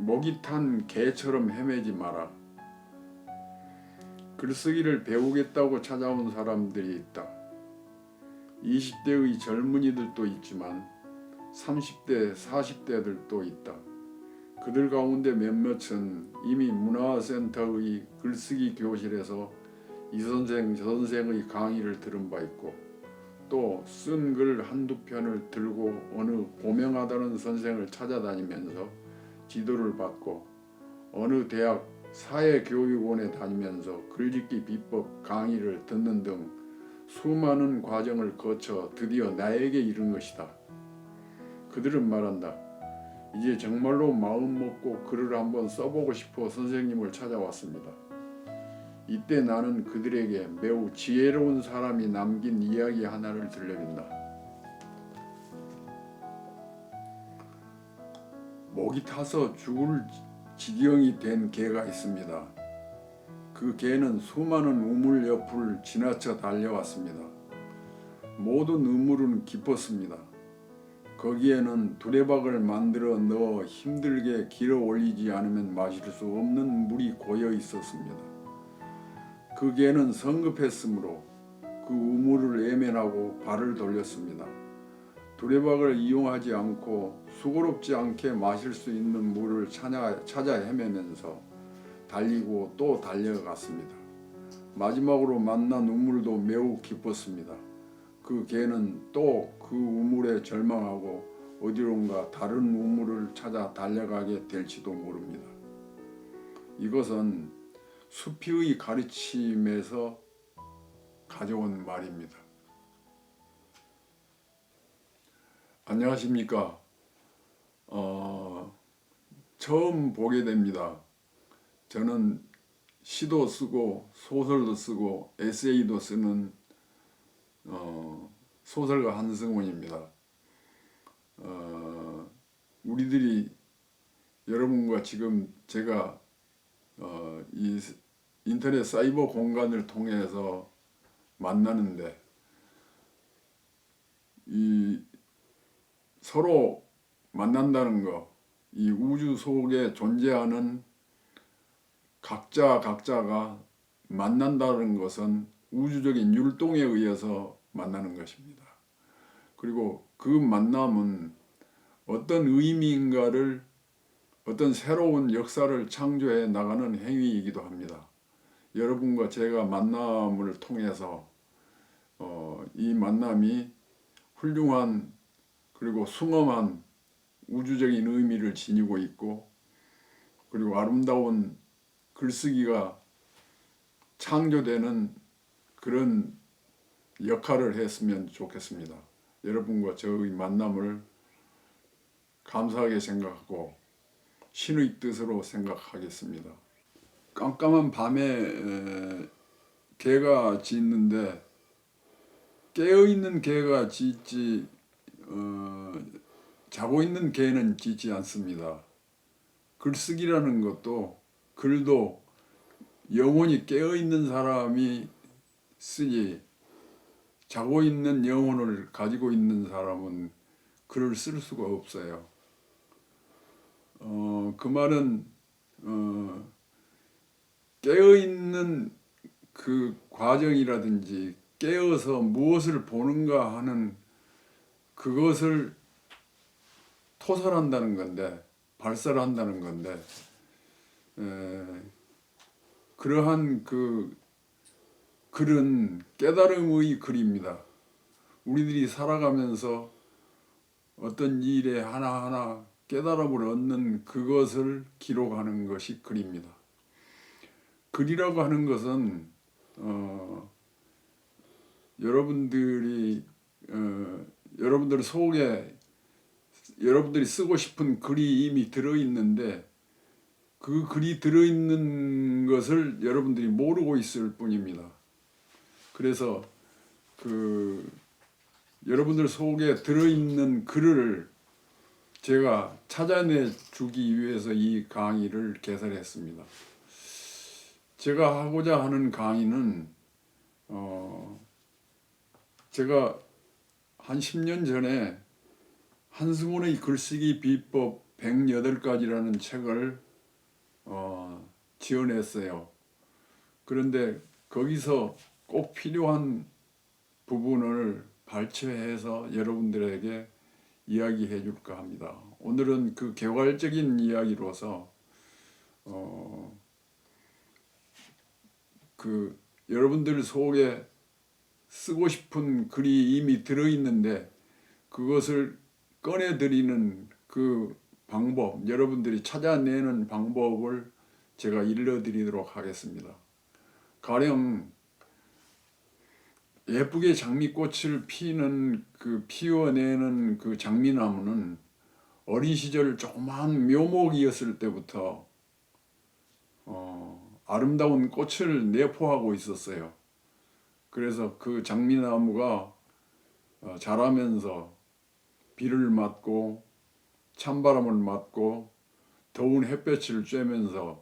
목이 탄 개처럼 헤매지 마라. 글쓰기를 배우겠다고 찾아온 사람들이 있다. 20대의 젊은이들도 있지만 30대, 40대들도 있다. 그들 가운데 몇몇은 이미 문화센터의 글쓰기 교실에서 이 선생, 저 선생의 강의를 들은 바 있고, 또 쓴 글 한두 편을 들고 어느 고명하다는 선생을 찾아다니면서 지도를 받고, 어느 대학 사회교육원에 다니면서 글짓기 비법 강의를 듣는 등 수많은 과정을 거쳐 드디어 나에게 이른 것이다. 그들은 말한다. 이제 정말로 마음 먹고 글을 한번 써보고 싶어 선생님을 찾아왔습니다. 이때 나는 그들에게 매우 지혜로운 사람이 남긴 이야기 하나를 들려준다. 목이 타서 죽을 지경이 된 개가 있습니다. 그 개는 수많은 우물 옆을 지나쳐 달려왔습니다. 모든 우물은 깊었습니다. 거기에는 두레박을 만들어 넣어 힘들게 길어 올리지 않으면 마실 수 없는 물이 고여 있었습니다. 그 개는 성급했으므로 그 우물을 외면하고 발을 돌렸습니다. 두레박을 이용하지 않고 수고롭지 않게 마실 수 있는 물을 찾아 헤매면서 달리고 또 달려갔습니다. 마지막으로 만난 우물도 매우 깊었습니다. 그 개는 또 그 우물에 절망하고 어디론가 다른 우물을 찾아 달려가게 될지도 모릅니다. 이것은 수피의 가르침에서 가져온 말입니다. 안녕하십니까? 처음 보게 됩니다. 저는 시도 쓰고 소설도 쓰고 에세이도 쓰는 소설가 한승원입니다. 우리들이 여러분과 지금 제가 이 인터넷 사이버 공간을 통해서 만나는데, 이 서로 만난다는 거, 이 우주 속에 존재하는 각자가 만난다는 것은 우주적인 율동에 의해서 만나는 것입니다. 그리고 그 만남은 어떤 의미인가를, 어떤 새로운 역사를 창조해 나가는 행위이기도 합니다. 여러분과 제가 만남을 통해서 이 만남이 훌륭한 그리고 숭엄한 우주적인 의미를 지니고 있고, 그리고 아름다운 글쓰기가 창조되는 그런 역할을 했으면 좋겠습니다. 여러분과 저의 만남을 감사하게 생각하고 신의 뜻으로 생각하겠습니다. 깜깜한 밤에 개가 짖는데 깨어있는 개가 짖지 자고 있는 개는 짖지 않습니다. 글쓰기라는 것도, 글도 영혼이 깨어있는 사람이 쓰지, 자고 있는 영혼을 가지고 있는 사람은 글을 쓸 수가 없어요. 그 말은 깨어있는 그 과정이라든지 깨어서 무엇을 보는가 하는 그것을 토설한다는 건데, 발설한다는 건데, 그러한 그 글은 깨달음의 글입니다. 우리들이 살아가면서 어떤 일에 하나하나 깨달음을 얻는 그것을 기록하는 것이 글입니다. 글이라고 하는 것은 여러분들 속에 여러분들이 쓰고 싶은 글이 이미 들어있는데, 그 글이 들어있는 것을 여러분들이 모르고 있을 뿐입니다. 그래서 여러분들 속에 들어있는 글을 제가 찾아내 주기 위해서 이 강의를 개설했습니다. 제가 하고자 하는 강의는 제가 한 10년 전에 한승원의 글쓰기 비법 108가지라는 책을 지어냈어요. 그런데 거기서 꼭 필요한 부분을 발췌해서 여러분들에게 이야기해 줄까 합니다. 오늘은 그 개괄적인 이야기로서 그 여러분들 속에 쓰고 싶은 글이 이미 들어있는데 그것을 꺼내드리는 그 방법, 여러분들이 찾아내는 방법을 제가 일러드리도록 하겠습니다. 가령 예쁘게 장미꽃을 피워내는 그 장미나무는 어린 시절 조그만 묘목이었을 때부터 아름다운 꽃을 내포하고 있었어요. 그래서 그 장미나무가 자라면서 비를 맞고 찬바람을 맞고 더운 햇볕을 쬐면서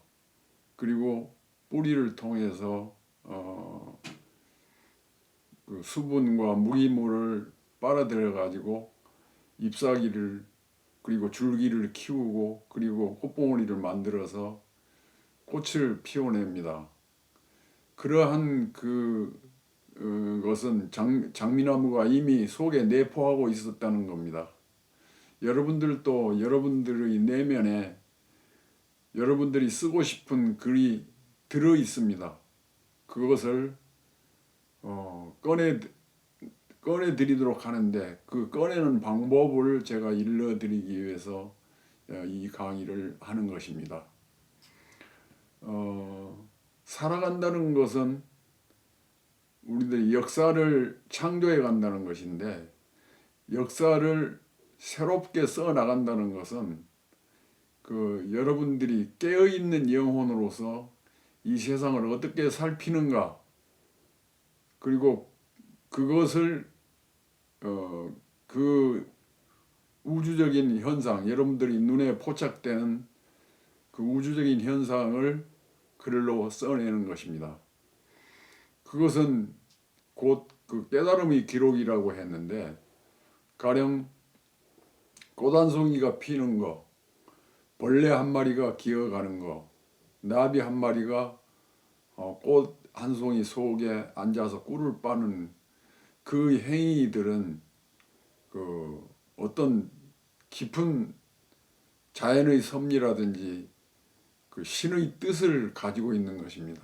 그리고 뿌리를 통해서 그 수분과 무기물을 빨아들여 가지고 잎사귀를 그리고 줄기를 키우고 그리고 꽃봉오리를 만들어서 꽃을 피워냅니다. 그러한 것은 장미나무가 이미 속에 내포하고 있었다는 겁니다. 여러분들도 여러분들의 내면에 여러분들이 쓰고 싶은 글이 들어 있습니다. 그것을 꺼내드리도록 하는데 그 꺼내는 방법을 제가 일러드리기 위해서 이 강의를 하는 것입니다. 살아간다는 것은 우리들이 역사를 창조해 간다는 것인데 역사를 새롭게 써 나간다는 것은 그 여러분들이 깨어있는 영혼으로서 이 세상을 어떻게 살피는가 그리고 그것을 그 우주적인 현상 여러분들이 눈에 포착되는 그 우주적인 현상을 글로 써내는 것입니다. 그것은 곧 그 깨달음의 기록이라고 했는데 가령 꽃 한 송이가 피는 거, 벌레 한 마리가 기어가는 거, 나비 한 마리가 꽃 한 송이 속에 앉아서 꿀을 빠는 그 행위들은 그 어떤 깊은 자연의 섭리라든지 그 신의 뜻을 가지고 있는 것입니다.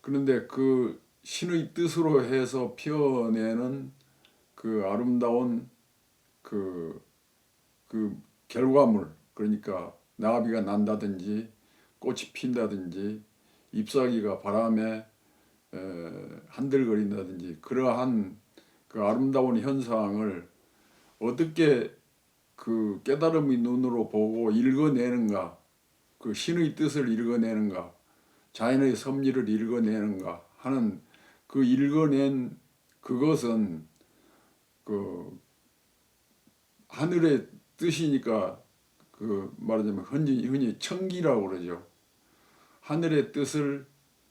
그런데 그 신의 뜻으로 해서 피어내는 그 아름다운 그 결과물, 그러니까 나비가 난다든지 꽃이 핀다든지 잎사귀가 바람에 한들거린다든지 그러한 그 아름다운 현상을 어떻게 그 깨달음의 눈으로 보고 읽어내는가, 그 신의 뜻을 읽어내는가, 자연의 섭리를 읽어내는가 하는 그 읽어낸 그것은 그 하늘의 뜻이니까 그 말하자면 흔히 청기라고 그러죠. 하늘의 뜻을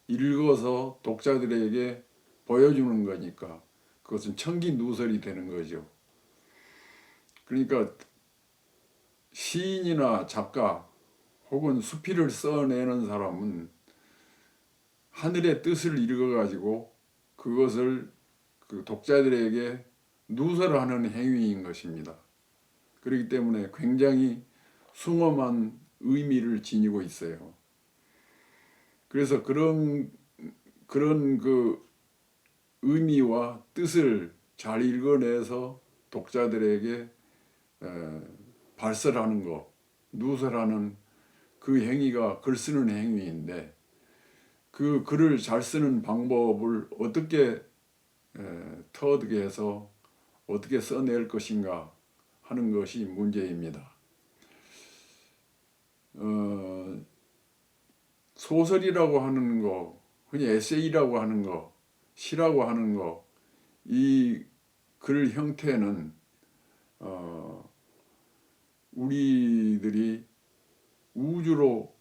읽어서 독자들에게 보여주는 거니까 그것은 청기누설이 되는 거죠. 그러니까 시인이나 작가 혹은 수필을 써내는 사람은 하늘의 뜻을 읽어가지고 그것을 그 독자들에게 누설하는 행위인 것입니다. 그렇기 때문에 굉장히 숭엄한 의미를 지니고 있어요. 그래서 그런 그 의미와 뜻을 잘 읽어내서 독자들에게 발설하는 것, 누설하는 그 행위가 글 쓰는 행위인데 그 글을 잘 쓰는 방법을 어떻게 터득해 해서 어떻게 써낼 것인가 하는 것이 문제입니다. 소설이라고 하는 거, 흔히 에세이라고 하는 거, 시라고 하는 거, 이 글 형태는 우리들이 우주로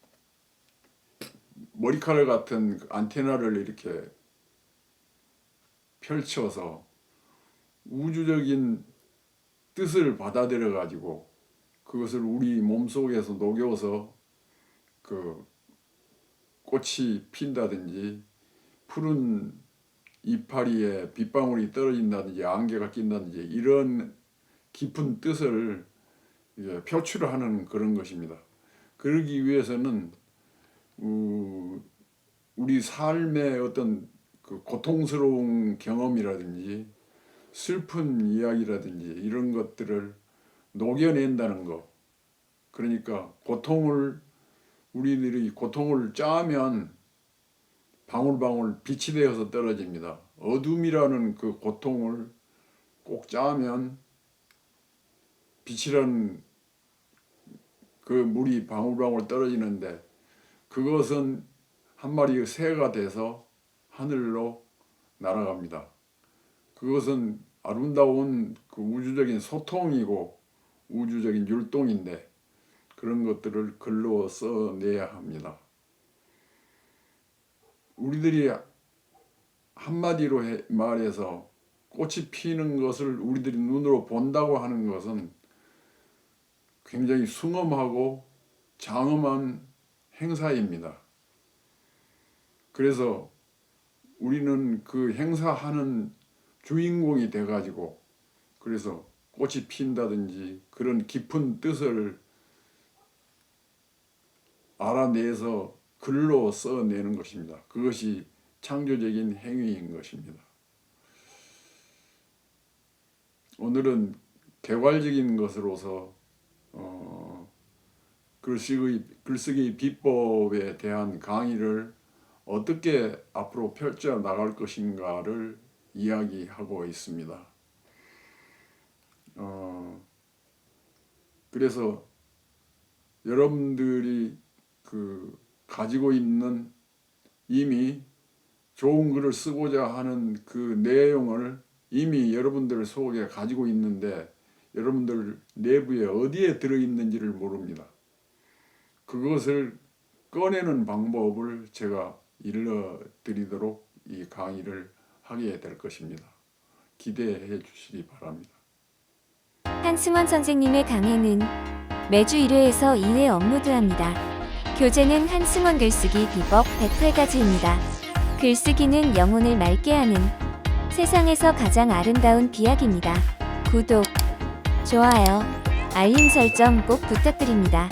머리카락 같은 안테나를 이렇게 펼쳐서 우주적인 뜻을 받아들여 가지고 그것을 우리 몸속에서 녹여서 그 꽃이 핀다든지 푸른 이파리에 빗방울이 떨어진다든지 안개가 낀다든지 이런 깊은 뜻을 표출하는 그런 것입니다. 그러기 위해서는 우리 삶의 어떤 그 고통스러운 경험이라든지 슬픈 이야기라든지 이런 것들을 녹여낸다는 것. 그러니까 우리들이 고통을 짜면 방울방울 빛이 되어서 떨어집니다. 어둠이라는 그 고통을 꼭 짜면 빛이라는 그 물이 방울방울 떨어지는데 그것은 한 마리의 새가 돼서 하늘로 날아갑니다. 그것은 아름다운 그 우주적인 소통이고 우주적인 율동인데 그런 것들을 글로 써내야 합니다. 우리들이 한마디로 말해서 꽃이 피는 것을 우리들이 눈으로 본다고 하는 것은 굉장히 숭엄하고 장엄한 행사입니다. 그래서 우리는 그 행사하는 주인공이 돼가지고 그래서 꽃이 핀다든지 그런 깊은 뜻을 알아내서 글로 써내는 것입니다. 그것이 창조적인 행위인 것입니다. 오늘은 개괄적인 것으로서 글쓰기 비법에 대한 강의를 어떻게 앞으로 펼쳐 나갈 것인가를 이야기하고 있습니다. 그래서 여러분들이 가지고 있는 이미 좋은 글을 쓰고자 하는 그 내용을 이미 여러분들 속에 가지고 있는데 여러분들 내부에 어디에 들어있는지를 모릅니다. 그것을 꺼내는 방법을 제가 일러드리도록 이 강의를 하게 될 것입니다. 기대해 주시기 바랍니다. 한승원 선생님의 강의는 매주 1회에서 2회 업로드합니다. 교재는 한승원 글쓰기 비법 108가지입니다. 글쓰기는 영혼을 맑게 하는 세상에서 가장 아름다운 비약입니다. 구독, 좋아요, 알림 설정 꼭 부탁드립니다.